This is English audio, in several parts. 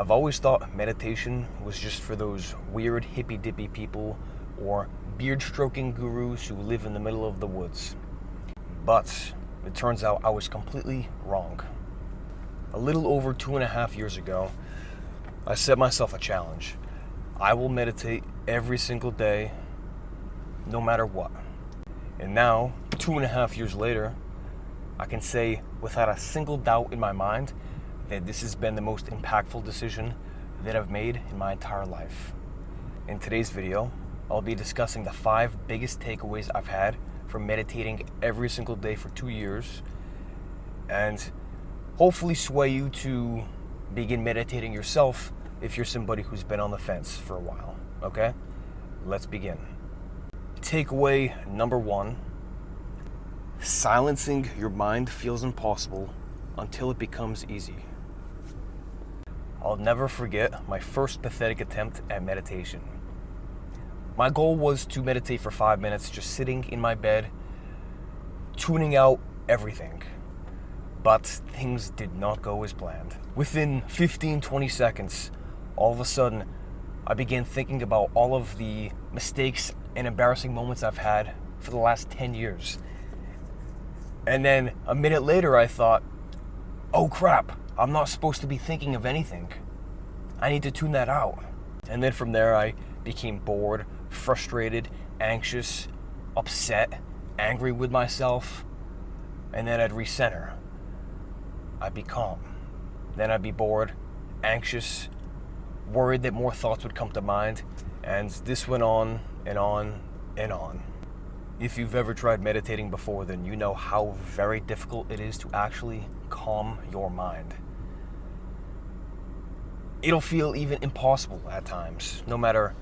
I've always thought meditation was just for those weird hippy-dippy people or beard-stroking gurus who live in the middle of the woods. But it turns out I was completely wrong. A little over 2.5 years ago, I set myself a challenge. I will meditate every single day, no matter what. And now, 2.5 years later, I can say without a single doubt in my mind that this has been the most impactful decision that I've made in my entire life. In today's video, I'll be discussing the 5 biggest takeaways I've had from meditating every single day for 2 years, and hopefully sway you to begin meditating yourself if you're somebody who's been on the fence for a while. Okay? Let's begin. Takeaway number 1: silencing your mind feels impossible until it becomes easy. I'll never forget my first pathetic attempt at meditation. My goal was to meditate for 5 minutes, just sitting in my bed, tuning out everything. But things did not go as planned. Within 15-20 seconds, all of a sudden, I began thinking about all of the mistakes and embarrassing moments I've had for the last 10 years. And then a minute later, I thought, oh crap, I'm not supposed to be thinking of anything. I need to tune that out. And then from there, I became bored, frustrated, anxious, upset, angry with myself. And then I'd recenter. I'd be calm. Then I'd be bored, anxious, worried that more thoughts would come to mind. And this went on and on and on. If you've ever tried meditating before, then you know how very difficult it is to actually calm your mind. It'll feel even impossible at times. No matter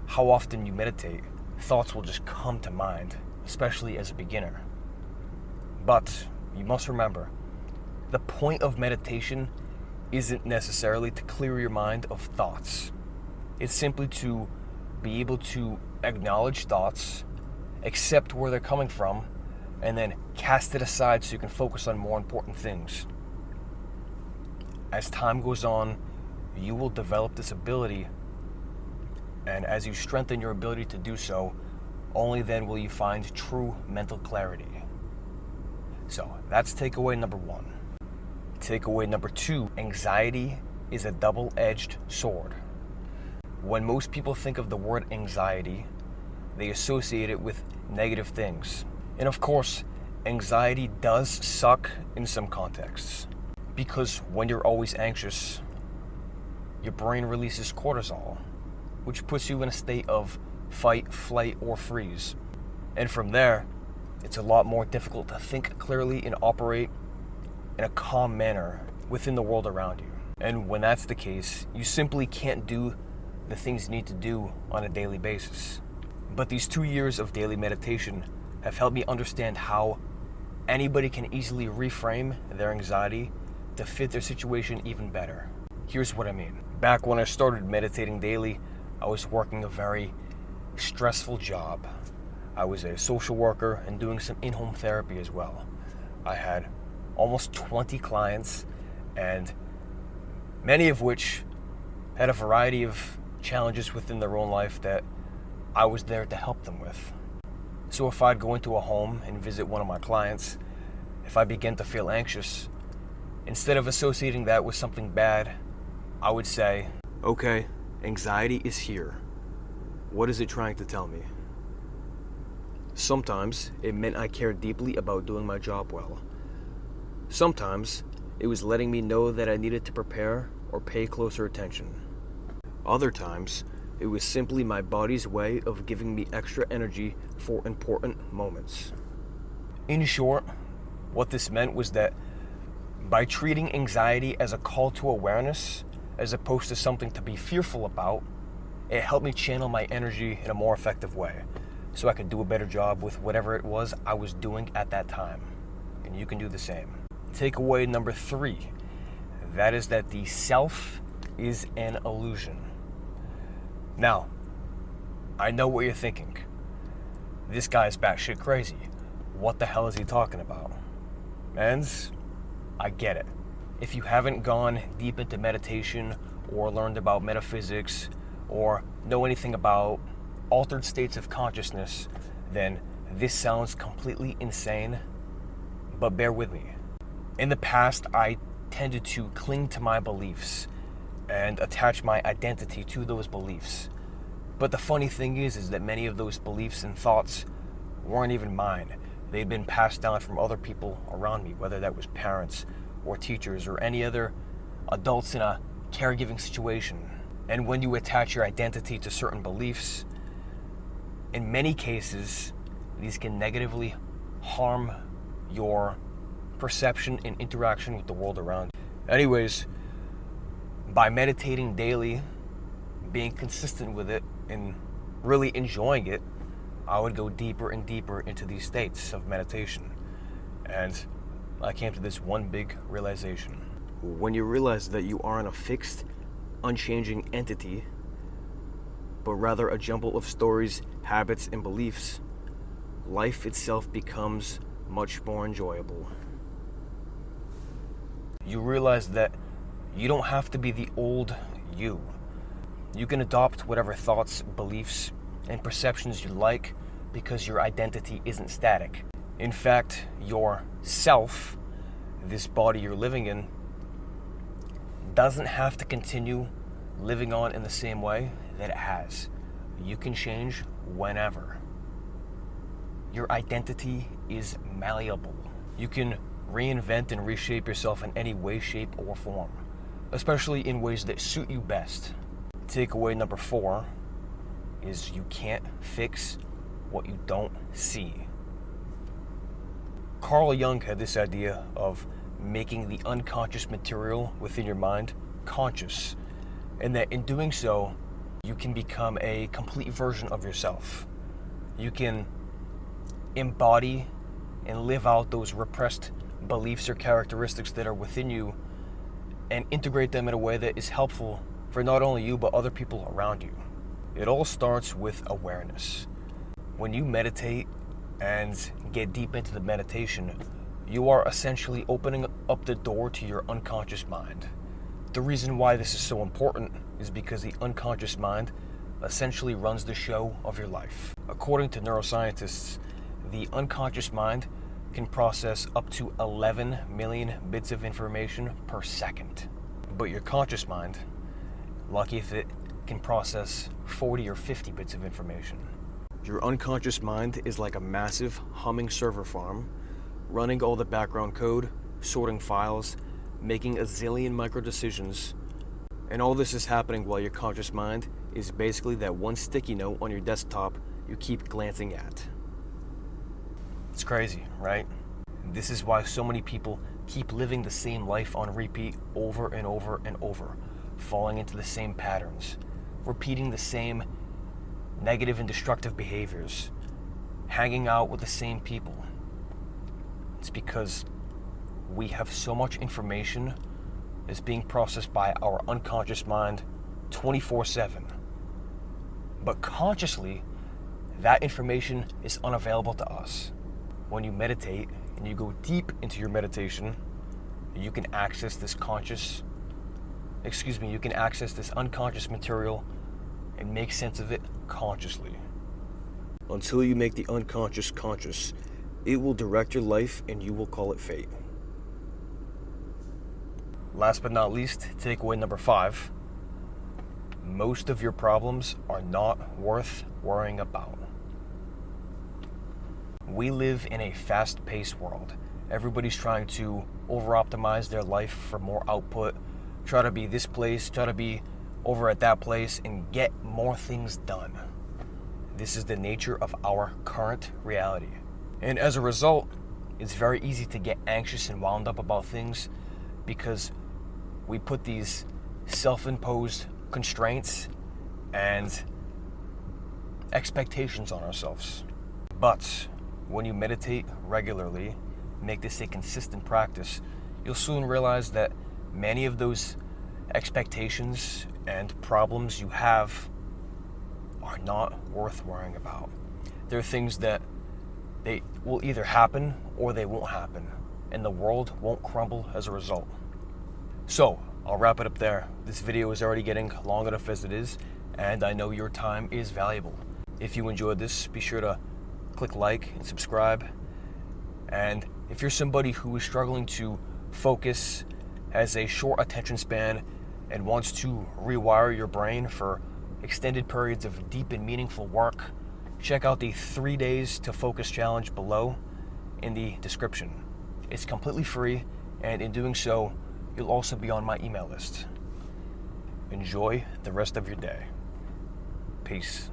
how often you meditate, thoughts will just come to mind, especially as a beginner. But you must remember, the point of meditation isn't necessarily to clear your mind of thoughts. It's simply to be able to acknowledge thoughts, accept where they're coming from, and then cast it aside so you can focus on more important things. As time goes on, you will develop this ability, and as you strengthen your ability to do so, only then will you find true mental clarity. So that's takeaway number 1. Takeaway number 2: anxiety is a double-edged sword. When most people think of the word anxiety, they associate it with negative things. And of course, anxiety does suck in some contexts. Because when you're always anxious, your brain releases cortisol, which puts you in a state of fight, flight, or freeze. And from there, it's a lot more difficult to think clearly and operate in a calm manner within the world around you. And when that's the case, you simply can't do the things you need to do on a daily basis. But these 2 years of daily meditation have helped me understand how anybody can easily reframe their anxiety to fit their situation even better. Here's what I mean. Back when I started meditating daily, I was working a very stressful job. I was a social worker and doing some in-home therapy as well. I had almost 20 clients, and many of which had a variety of challenges within their own life that I was there to help them with. So if I'd go into a home and visit one of my clients, if I began to feel anxious, instead of associating that with something bad, I would say, okay, anxiety is here. What is it trying to tell me? Sometimes it meant I cared deeply about doing my job well. Sometimes it was letting me know that I needed to prepare or pay closer attention. Other times, it was simply my body's way of giving me extra energy for important moments. In short, what this meant was that by treating anxiety as a call to awareness, as opposed to something to be fearful about, it helped me channel my energy in a more effective way, so I could do a better job with whatever it was I was doing at that time. And you can do the same. Takeaway number 3, that is that the self is an illusion. Now, I know what you're thinking. This guy's batshit crazy. What the hell is he talking about? And I get it. If you haven't gone deep into meditation or learned about metaphysics or know anything about altered states of consciousness, then this sounds completely insane, but bear with me. In the past, I tended to cling to my beliefs and attach my identity to those beliefs. But the funny thing is that many of those beliefs and thoughts weren't even mine. They'd been passed down from other people around me, whether that was parents or teachers or any other adults in a caregiving situation. And when you attach your identity to certain beliefs, in many cases, these can negatively harm your perception and interaction with the world around you. Anyways, by meditating daily, being consistent with it, and really enjoying it, I would go deeper and deeper into these states of meditation. And I came to this one big realization. When you realize that you aren't a fixed, unchanging entity, but rather a jumble of stories, habits, and beliefs, life itself becomes much more enjoyable. You realize that you don't have to be the old you. You can adopt whatever thoughts, beliefs, and perceptions you like because your identity isn't static. In fact, your self, this body you're living in, doesn't have to continue living on in the same way that it has. You can change whenever. Your identity is malleable. You can reinvent and reshape yourself in any way, shape, or form, especially in ways that suit you best. Takeaway number 4 is you can't fix what you don't see. Carl Jung had this idea of making the unconscious material within your mind conscious, and that in doing so, you can become a complete version of yourself. You can embody and live out those repressed beliefs or characteristics that are within you and integrate them in a way that is helpful for not only you but other people around you. It all starts with awareness. When you meditate and get deep into the meditation, you are essentially opening up the door to your unconscious mind. The reason why this is so important is because the unconscious mind essentially runs the show of your life. According to neuroscientists, the unconscious mind can process up to 11 million bits of information per second. But your conscious mind, lucky if it can process 40 or 50 bits of information. Your unconscious mind is like a massive humming server farm, running all the background code, sorting files, making a zillion micro decisions. And all this is happening while your conscious mind is basically that one sticky note on your desktop you keep glancing at. It's crazy, right? This is why so many people keep living the same life on repeat over and over and over, falling into the same patterns, repeating the same negative and destructive behaviors, hanging out with the same people. It's because we have so much information that's being processed by our unconscious mind 24/7. But consciously, that information is unavailable to us. When you meditate and you go deep into your meditation, you can access this unconscious material and make sense of it consciously. Until you make the unconscious conscious, it will direct your life and you will call it fate. Last but not least, takeaway number 5. Most of your problems are not worth worrying about. We live in a fast-paced world. Everybody's trying to over-optimize their life for more output, try to be this place, try to be over at that place, and get more things done. This is the nature of our current reality. And as a result, it's very easy to get anxious and wound up about things because we put these self-imposed constraints and expectations on ourselves. But when you meditate regularly, make this a consistent practice, you'll soon realize that many of those expectations and problems you have are not worth worrying about. They're things that they will either happen or they won't happen, and the world won't crumble as a result. So, I'll wrap it up there. This video is already getting long enough as it is, and I know your time is valuable. If you enjoyed this, be sure to click like and subscribe. And if you're somebody who is struggling to focus, has a short attention span, and wants to rewire your brain for extended periods of deep and meaningful work, check out the 3 days to focus challenge below in the description. It's completely free, and in doing so, you'll also be on my email list. Enjoy the rest of your day. Peace.